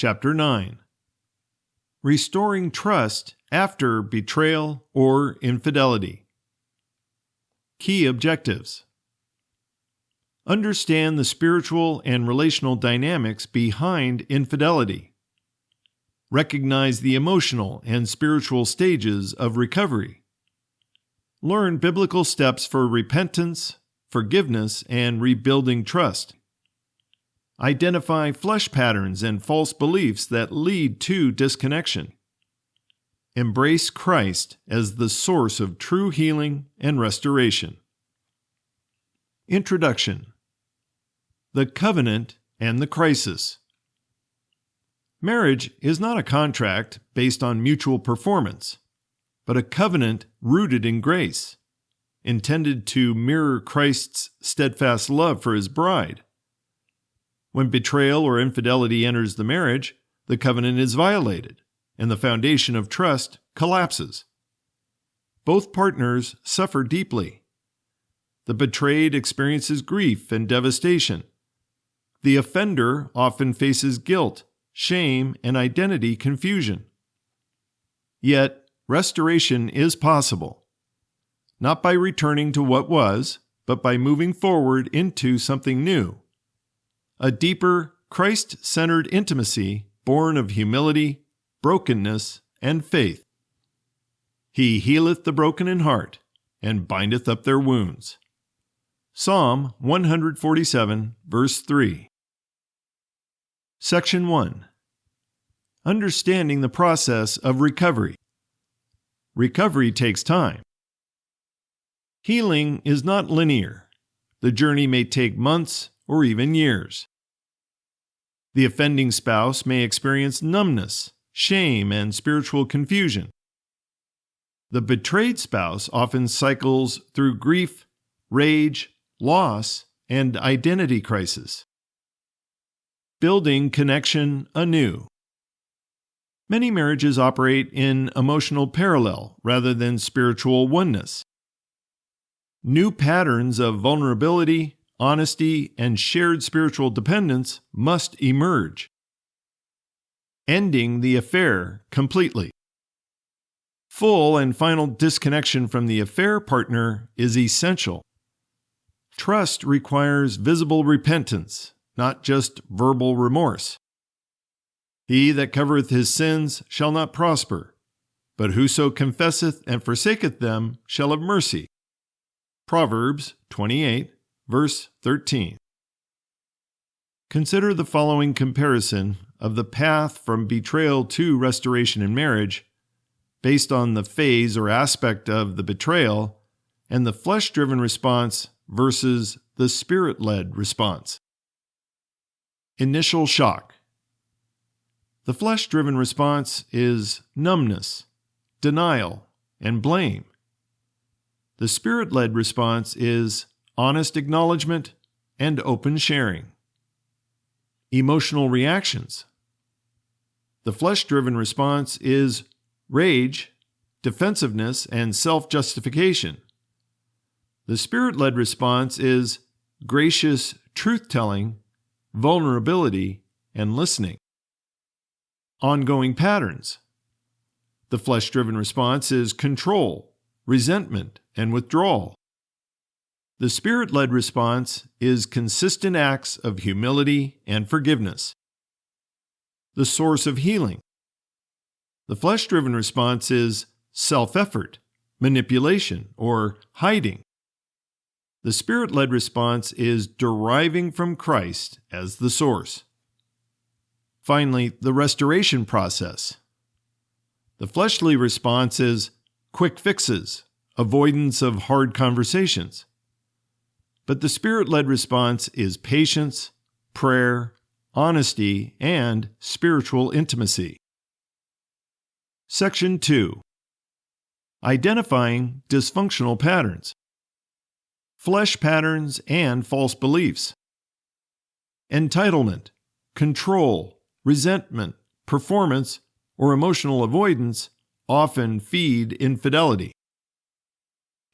Chapter 9. Restoring Trust After Betrayal or Infidelity. Key Objectives. Understand the spiritual and relational dynamics behind infidelity. Recognize the emotional and spiritual stages of recovery. Learn biblical steps for repentance, forgiveness, and rebuilding trust. Identify flesh patterns and false beliefs that lead to disconnection. Embrace Christ as the source of true healing and restoration. Introduction. The Covenant and the Crisis. Marriage is not a contract based on mutual performance, but a covenant rooted in grace, intended to mirror Christ's steadfast love for his bride. When betrayal or infidelity enters the marriage, the covenant is violated, and the foundation of trust collapses. Both partners suffer deeply. The betrayed experiences grief and devastation. The offender often faces guilt, shame, and identity confusion. Yet, restoration is possible, not by returning to what was, but by moving forward into something new. A deeper, Christ-centered intimacy born of humility, brokenness, and faith. He healeth the broken in heart, and bindeth up their wounds. Psalm 147, verse 3. Section 1. Understanding the process of recovery. Recovery takes time. Healing is not linear. The journey may take months or even years. The offending spouse may experience numbness, shame, and spiritual confusion. The betrayed spouse often cycles through grief, rage, loss, and identity crisis. Building connection anew. Many marriages operate in emotional parallel rather than spiritual oneness. New patterns of vulnerability, honesty, and shared spiritual dependence must emerge. Ending the affair completely. Full and final disconnection from the affair partner is essential. Trust requires visible repentance, not just verbal remorse. He that covereth his sins shall not prosper, but whoso confesseth and forsaketh them shall have mercy. Proverbs 28, verse 13. Consider the following comparison of the path from betrayal to restoration in marriage based on the phase or aspect of the betrayal and the flesh-driven response versus the spirit-led response. Initial shock. The flesh-driven response is numbness, denial, and blame. The spirit-led response is honest acknowledgement and open sharing. Emotional reactions. The flesh-driven response is rage, defensiveness, and self-justification. The spirit-led response is gracious truth-telling, vulnerability, and listening. Ongoing patterns. The flesh-driven response is control, resentment, and withdrawal. The spirit-led response is consistent acts of humility and forgiveness. The source of healing. The flesh-driven response is self-effort, manipulation, or hiding. The spirit-led response is deriving from Christ as the source. Finally, the restoration process. The fleshly response is quick fixes, avoidance of hard conversations. But the spirit-led response is patience, prayer, honesty, and spiritual intimacy. Section 2. Identifying dysfunctional patterns. Flesh patterns and false beliefs. Entitlement, control, resentment, performance, or emotional avoidance often feed infidelity.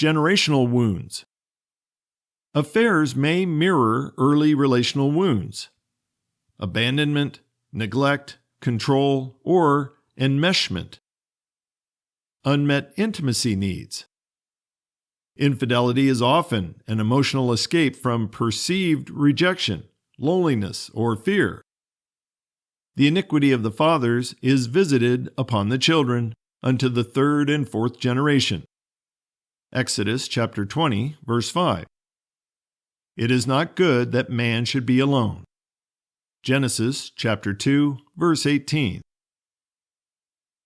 Generational wounds. Affairs may mirror early relational wounds. Abandonment, neglect, control, or enmeshment. Unmet intimacy needs. Infidelity is often an emotional escape from perceived rejection, loneliness, or fear. The iniquity of the fathers is visited upon the children unto the third and fourth generation. Exodus chapter 20, verse 5. It is not good that man should be alone. Genesis chapter 2, verse 18.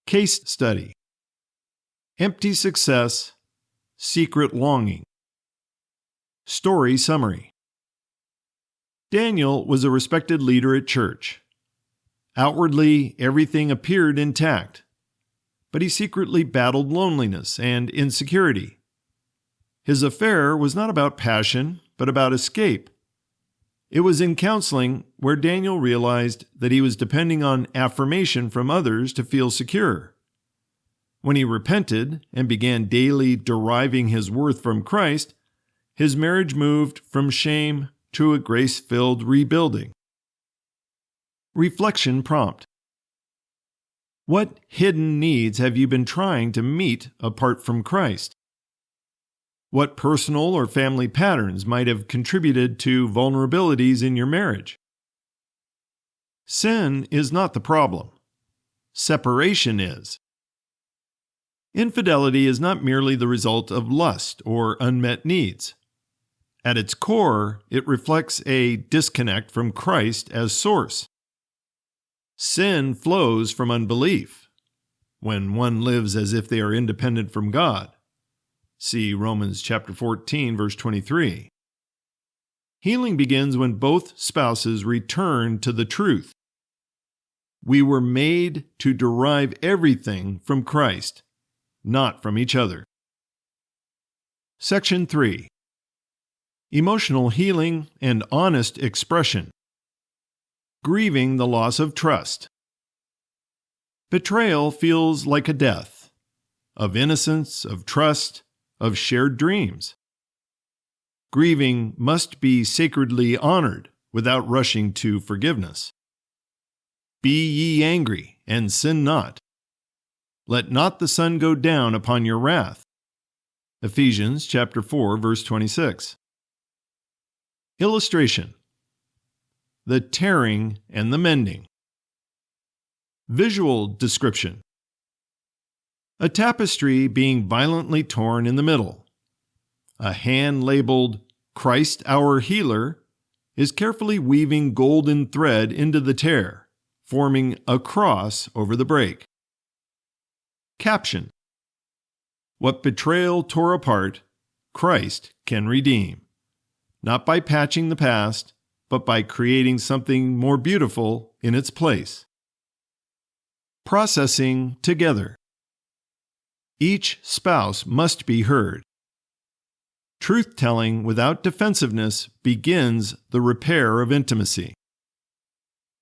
Case study. Empty success, secret longing. Story summary. Daniel was a respected leader at church. Outwardly, everything appeared intact, but he secretly battled loneliness and insecurity. His affair was not about passion, but about escape. It was in counseling where Daniel realized that he was depending on affirmation from others to feel secure. When he repented and began daily deriving his worth from Christ, his marriage moved from shame to a grace-filled rebuilding. Reflection prompt. What hidden needs have you been trying to meet apart from Christ? What personal or family patterns might have contributed to vulnerabilities in your marriage? Sin is not the problem. Separation is. Infidelity is not merely the result of lust or unmet needs. At its core, it reflects a disconnect from Christ as source. Sin flows from unbelief, when one lives as if they are independent from God. See Romans chapter 14, verse 23. Healing begins when both spouses return to the truth. We were made to derive everything from Christ, not from each other. Section 3. Emotional healing and honest expression. Grieving the loss of trust. Betrayal feels like a death, of innocence, of trust, of shared dreams. Grieving must be sacredly honored without rushing to forgiveness. Be ye angry, and sin not. Let not the sun go down upon your wrath. Ephesians chapter 4, verse 26. Illustration. The tearing and the mending. Visual description. A tapestry being violently torn in the middle. A hand labeled Christ our Healer is carefully weaving golden thread into the tear, forming a cross over the break. Caption. What betrayal tore apart, Christ can redeem. Not by patching the past, but by creating something more beautiful in its place. Processing together. Each spouse must be heard. Truth-telling without defensiveness begins the repair of intimacy.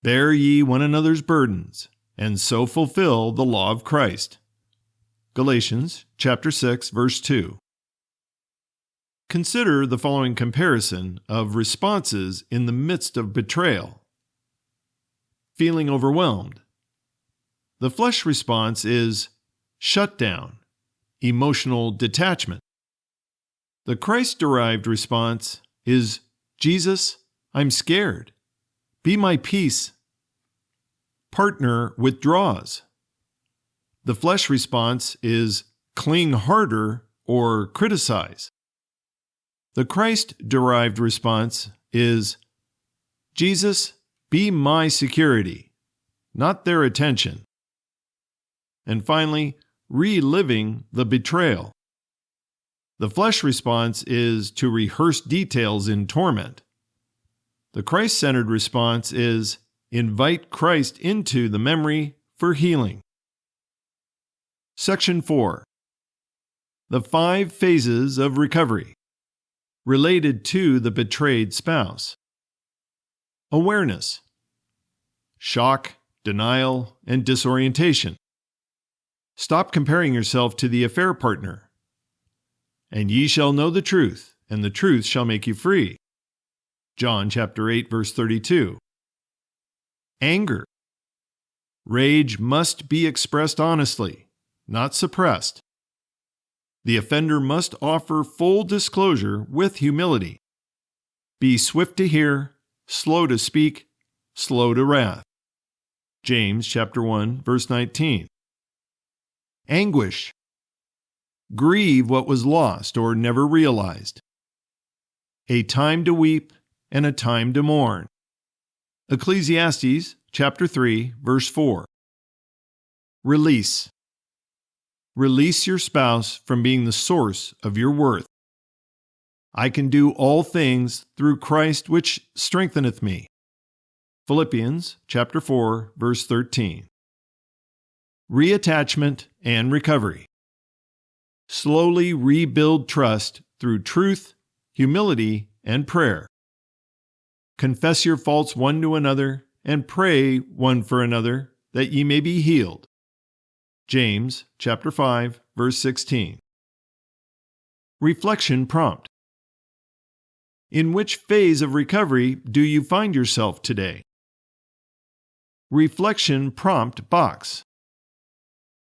Bear ye one another's burdens, and so fulfill the law of Christ. Galatians chapter 6, verse 2. Consider the following comparison of responses in the midst of betrayal. Feeling overwhelmed. The flesh response is shutdown, emotional detachment. The Christ-derived response is, Jesus, I'm scared. Be my peace. Partner withdraws. The flesh response is cling harder or criticize. The Christ-derived response is, Jesus, be my security, not their attention. And finally, reliving the betrayal. The flesh response is to rehearse details in torment. The Christ-centered response is invite Christ into the memory for healing. Section 4. The 5 phases of recovery related to the betrayed spouse. Awareness. Shock, denial, and disorientation. Stop comparing yourself to the affair partner. And ye shall know the truth, and the truth shall make you free. John chapter 8, verse 32. Anger. Rage must be expressed honestly, not suppressed. The offender must offer full disclosure with humility. Be swift to hear, slow to speak, slow to wrath. James chapter 1, verse 19. Anguish. Grieve what was lost or never realized. A time to weep and a time to mourn. Ecclesiastes chapter 3, verse 4. Release. Release your spouse from being the source of your worth. I can do all things through Christ which strengtheneth me. Philippians chapter 4, verse 13. Reattachment and recovery. Slowly rebuild trust through truth, humility, and prayer. Confess your faults one to another, and pray one for another, that ye may be healed. James chapter 5, verse 16. Reflection prompt. In which phase of recovery do you find yourself today? Reflection prompt box.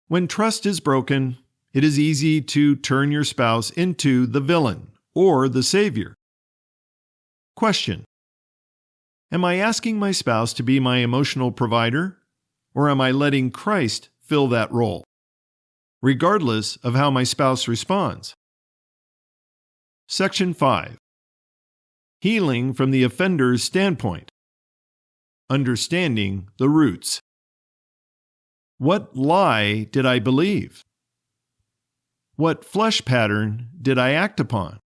When trust is broken, it is easy to turn your spouse into the villain or the savior. Question. Am I asking my spouse to be my emotional provider, or am I letting Christ fill that role, regardless of how my spouse responds? Section 5. Healing from the offender's standpoint. Understanding the roots. What lie did I believe? What flesh pattern did I act upon?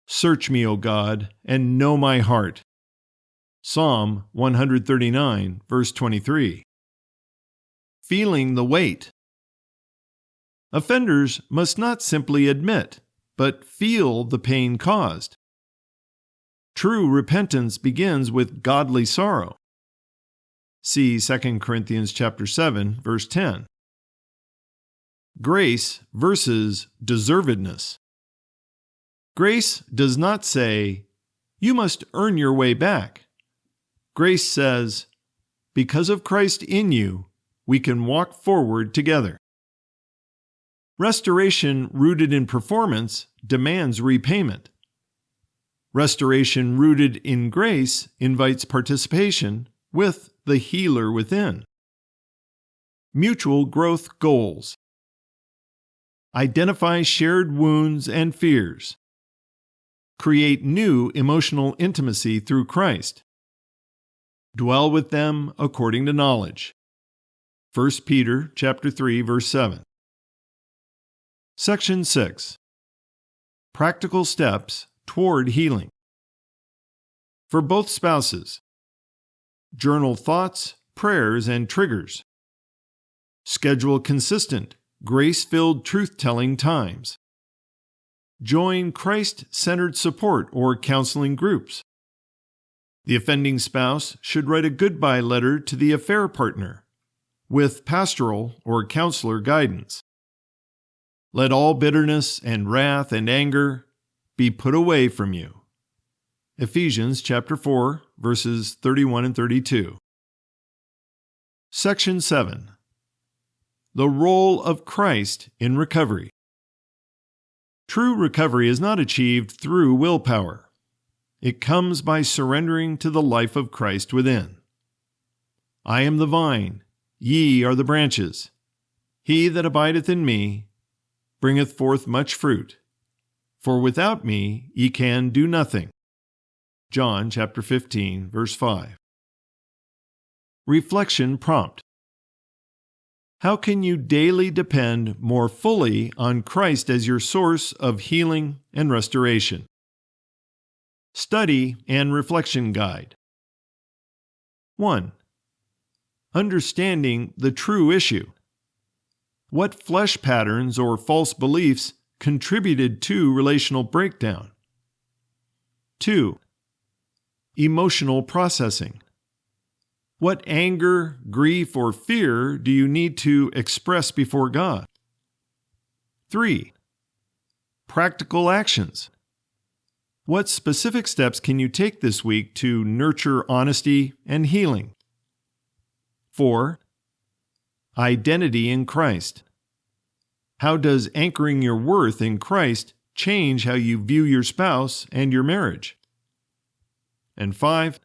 Search me, O God, and know my heart. Psalm 139, verse 23. Feeling the weight. Offenders must not simply admit, but feel the pain caused. True repentance begins with godly sorrow. See 2 Corinthians chapter 7, verse 10. Grace versus deservedness. Grace does not say, you must earn your way back. Grace says, because of Christ in you, we can walk forward together. Restoration rooted in performance demands repayment. Restoration rooted in grace invites participation with the healer within. Mutual growth goals. Identify shared wounds and fears. Create new emotional intimacy through Christ. Dwell with them according to knowledge. 1 Peter chapter 3, verse 7. Section 6. Practical steps toward healing. For both spouses. Journal thoughts, prayers, and triggers. Schedule consistent, grace-filled truth-telling times. Join Christ-centered support or counseling groups. The offending spouse should write a goodbye letter to the affair partner with pastoral or counselor guidance. Let all bitterness and wrath and anger be put away from you. Ephesians chapter 4, verses 31 and 32. Section 7. The role of Christ in recovery. True recovery is not achieved through willpower. It comes by surrendering to the life of Christ within. I am the vine, ye are the branches. He that abideth in me bringeth forth much fruit. For without me ye can do nothing. John chapter 15, verse 5. Reflection prompt. How can you daily depend more fully on Christ as your source of healing and restoration? Study and reflection guide. 1. Understanding the true issue. What flesh patterns or false beliefs contributed to relational breakdown? 2. Emotional processing. What anger, grief, or fear do you need to express before God? 3. Practical actions. What specific steps can you take this week to nurture honesty and healing? 4. Identity in Christ. How does anchoring your worth in Christ change how you view your spouse and your marriage? And 5.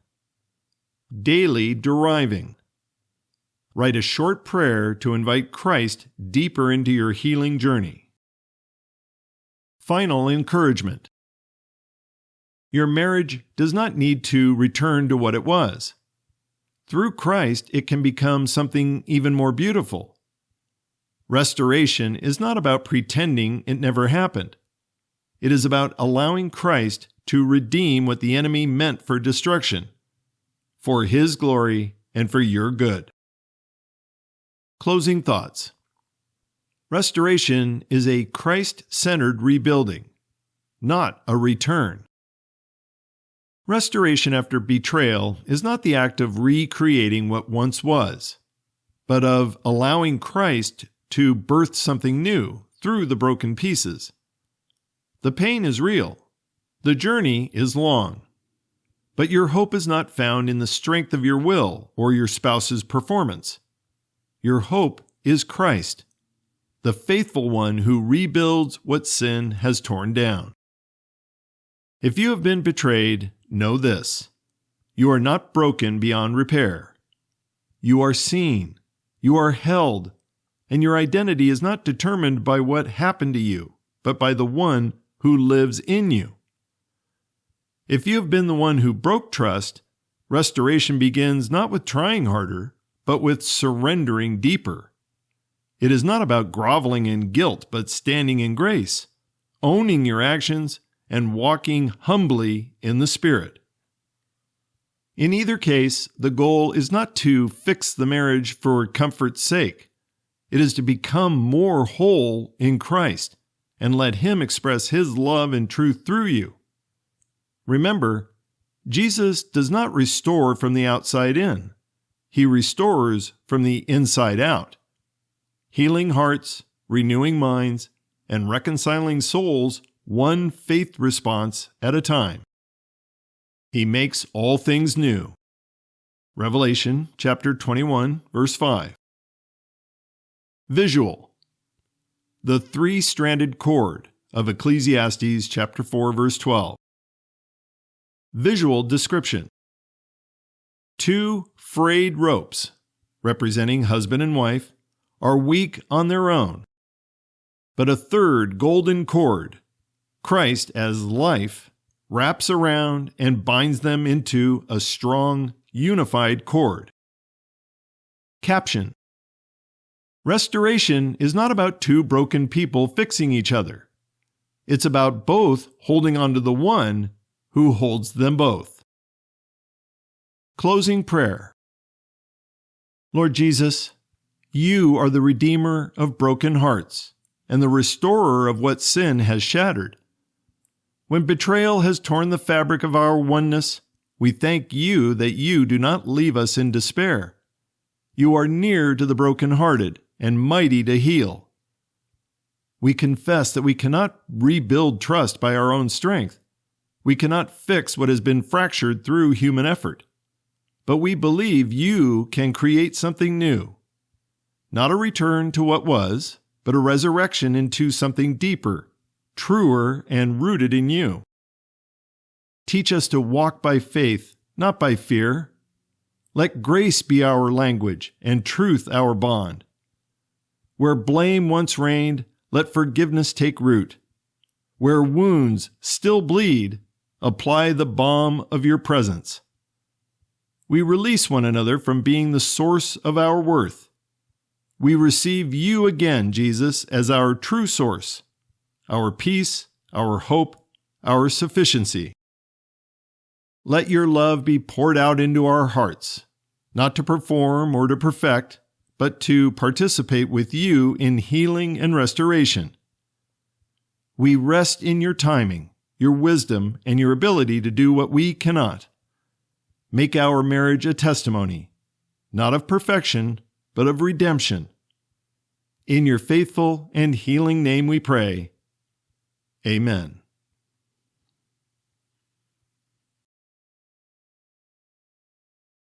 Daily deriving. Write a short prayer to invite Christ deeper into your healing journey. Final encouragement. Your marriage does not need to return to what it was. Through Christ, it can become something even more beautiful. Restoration is not about pretending it never happened. It is about allowing Christ to redeem what the enemy meant for destruction, for His glory and for your good. Closing thoughts. Restoration is a Christ-centered rebuilding, not a return. Restoration after betrayal is not the act of recreating what once was, but of allowing Christ to birth something new through the broken pieces. The pain is real. The journey is long. But your hope is not found in the strength of your will or your spouse's performance. Your hope is Christ, the faithful one who rebuilds what sin has torn down. If you have been betrayed, know this: you are not broken beyond repair. You are seen, you are held, and your identity is not determined by what happened to you, but by the one who lives in you. If you have been the one who broke trust, restoration begins not with trying harder, but with surrendering deeper. It is not about groveling in guilt, but standing in grace, owning your actions, and walking humbly in the Spirit. In either case, the goal is not to fix the marriage for comfort's sake. It is to become more whole in Christ and let Him express His love and truth through you. Remember, Jesus does not restore from the outside in. He restores from the inside out, healing hearts, renewing minds, and reconciling souls one faith response at a time. He makes all things new. Revelation chapter 21, verse 5. Visual. The three-stranded cord of Ecclesiastes chapter 4, verse 12. Visual description. 2 frayed ropes, representing husband and wife, are weak on their own. But a third golden cord, Christ as life, wraps around and binds them into a strong, unified cord. Caption. Restoration is not about 2 broken people fixing each other. It's about both holding on to the one who holds them both. Closing prayer. Lord Jesus, You are the Redeemer of broken hearts and the restorer of what sin has shattered. When betrayal has torn the fabric of our oneness, we thank You that You do not leave us in despair. You are near to the brokenhearted and mighty to heal. We confess that we cannot rebuild trust by our own strength. We cannot fix what has been fractured through human effort. But we believe You can create something new. Not a return to what was, but a resurrection into something deeper, truer, and rooted in You. Teach us to walk by faith, not by fear. Let grace be our language and truth our bond. Where blame once reigned, let forgiveness take root. Where wounds still bleed, apply the balm of Your presence. We release one another from being the source of our worth. We receive You again, Jesus, as our true source, our peace, our hope, our sufficiency. Let Your love be poured out into our hearts, not to perform or to perfect, but to participate with You in healing and restoration. We rest in Your timing, Your wisdom, and Your ability to do what we cannot. Make our marriage a testimony, not of perfection, but of redemption. In Your faithful and healing name we pray. Amen.